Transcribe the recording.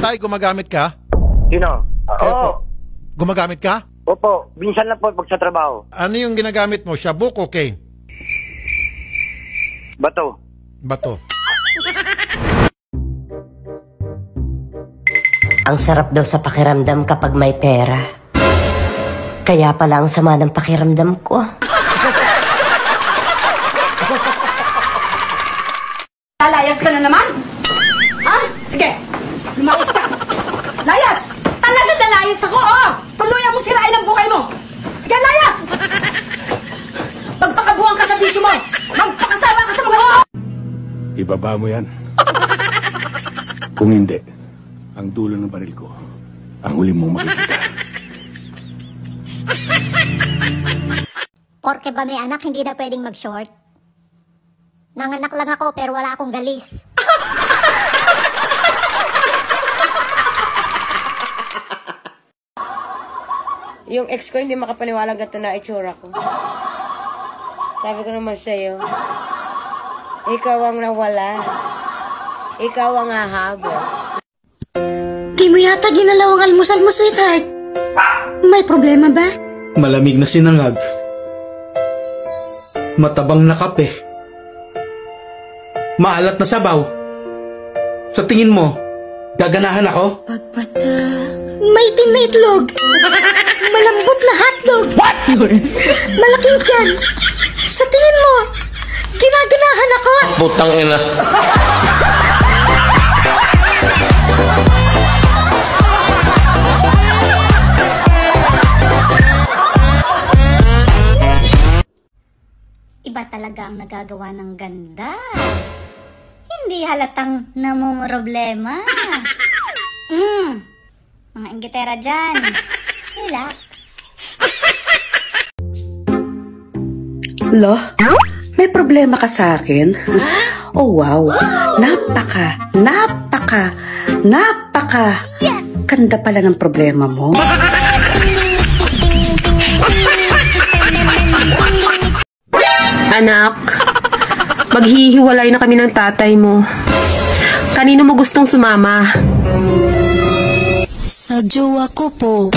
Tay, gumagamit ka? Sino? Oo. Gumagamit ka? Opo, minsan lang po pag sa trabaho. Ano yung ginagamit mo? Shabu, cocaine? Bato. Bato. Ang sarap daw sa pakiramdam kapag may pera. Kaya pala ang sama ng pakiramdam ko. Lalayas ka na naman? Ha? Sige, lumayas ka. Layas! Talagang lalayas ako, oh! Tuluyan mo sirain ang buhay mo! Sige, layas! Magpakabuhan ka sa bisyo mo! Magpakasawa ka sa mga ito! Ibaba mo yan. Kung hindi, ang dulo ng baril ko, ang huli mong makikita. Porke ba may anak, hindi na pwedeng mag-short? Nanganak lang ako pero wala akong galis. Yung ex ko hindi makapaniwalag at na itsura ko. Sabi ko naman sa'yo, ikaw ang nawala. Ikaw ang hahabol. Di mo yata ginalaw ang almusal mo, sweetheart. May problema ba? Malamig na sinangag. Matabang na kape. Maalat na sabaw. Sa tingin mo, gaganahan ako? May itim na itlog. Malambot na hotdog. What? Malaking chance. Sa tingin mo, ginaganahan ako? Putang ina. Iba talaga ang nagagawa ng ganda. Hindi halatang namumroblema. Mga inggitera dyan. Relax. Lo, may problema ka sa akin? Oh wow, napaka Yes! ganda pala ng problema mo. Anak, maghihiwalay na kami ng tatay mo. Kanino mo gustong sumama? Sa jowa ko po.